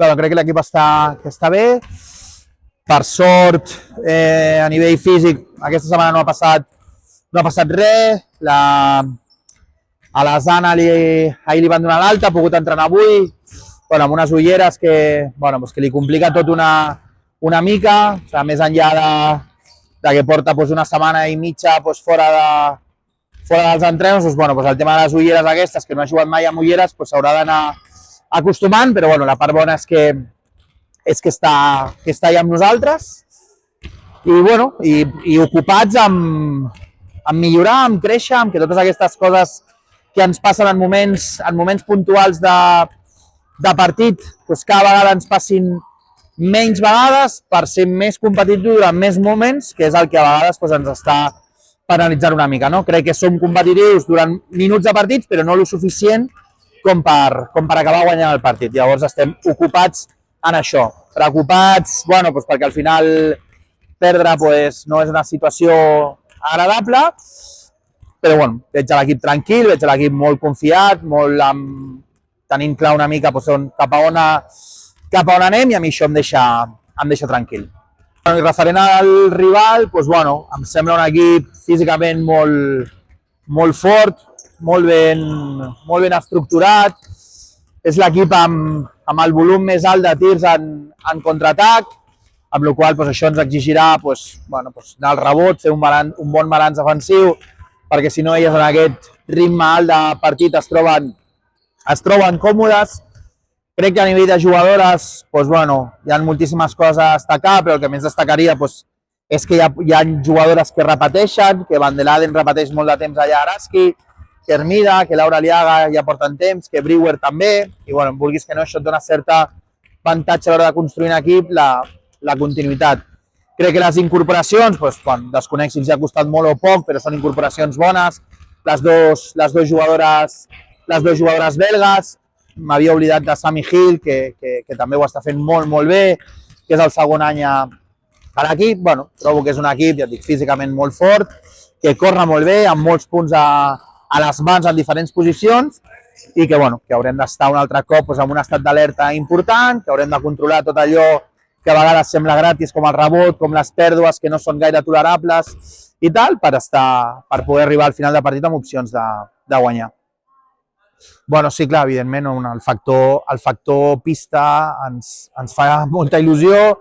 Crec que l'equip està bé. Per sort, a nivell físic, aquesta setmana no ha passat res. A la Zana ahir li van donar l'alta, ha pogut entrenar avui, amb unes ulleres que li complica tot una mica, més enllà de que porta una setmana i mitja fora dels entrenos, el tema de les ulleres aquestes, que no ha jugat mai amb ulleres, s'haurà d'anar acostumant, però la part bona és que està allà amb nosaltres i ocupats amb millorar, amb créixer, amb que totes aquestes coses que ens passen en moments puntuals de partit, cada vegada ens passin menys vegades per ser més competitius durant més moments, que és el que a vegades ens està penalitzant una mica. Crec que som competitius durant minuts de partits, però no el suficient com per acabar guanyant el partit. Llavors estem ocupats en això, preocupats perquè al final perdre no és una situació agradable, però veig l'equip tranquil, veig l'equip molt confiat, tenint clar una mica cap a on anem, i a mi això em deixa tranquil. I referent al rival, em sembla un equip físicament molt fort, molt ben estructurat. És l'equip amb el volum més alt de tirs en contraatac, amb la qual cosa això ens exigirà anar al rebot, fer un bon balanç defensiu, perquè si no elles en aquest ritme alt de partit es troben còmodes. Crec que a nivell de jugadores hi ha moltíssimes coses a destacar, però el que més destacaria és que hi ha jugadores que repeteixen, que Van der Laden repeteix molt de temps allà a Araski, que Hermida, que Laura Aliaga ja porten temps, que Brewer també, i vulguis que no, això et dona certa avantatge a l'hora de construir un equip, la continuïtat. Crec que les incorporacions, desconec si els ha costat molt o poc, però són incorporacions bones. Les dues jugadores belgues, m'havia oblidat de Sami Hill, que també ho està fent molt bé, que és el segon any a l'equip. Trobo que és un equip, ja et dic, físicament molt fort, que corre molt bé, amb molts punts a les mans en diferents posicions, i que haurem d'estar un altre cop en un estat d'alerta important, que haurem de controlar tot allò que a vegades sembla gratis, com el rebot, com les pèrdues, que no són gaire tolerables i tal, per poder arribar al final de partit amb opcions de guanyar. Sí, clar, evidentment, el factor pista ens fa molta il·lusió.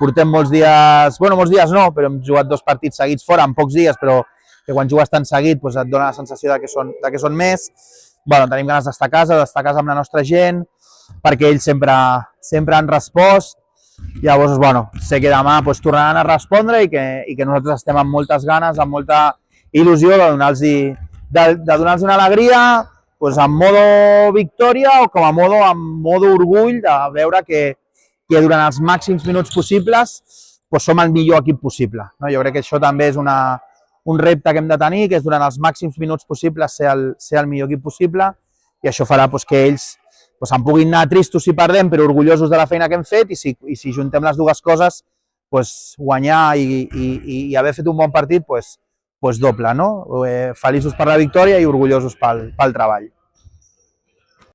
Portem molts dies no, però hem jugat 2 partits seguits fora, en pocs dies, però que quan jugues tan seguit et dona la sensació que són més. Tenim ganes d'estar a casa amb la nostra gent, perquè ells sempre han respost. Llavors, sé que demà tornaran a respondre i que nosaltres estem amb moltes ganes, amb molta il·lusió de donar-los una alegria, en modo victòria o com a modo orgull de veure que durant els màxims minuts possibles som el millor equip possible. Jo crec que això també és un repte que hem de tenir, que és durant els màxims minuts possibles ser el millor equip possible, i això farà que ells en puguin anar tristos si perdem, però orgullosos de la feina que hem fet, i si juntem les dues coses, guanyar i haver fet un bon partit, doble, no? Feliços per la victòria i orgullosos pel treball.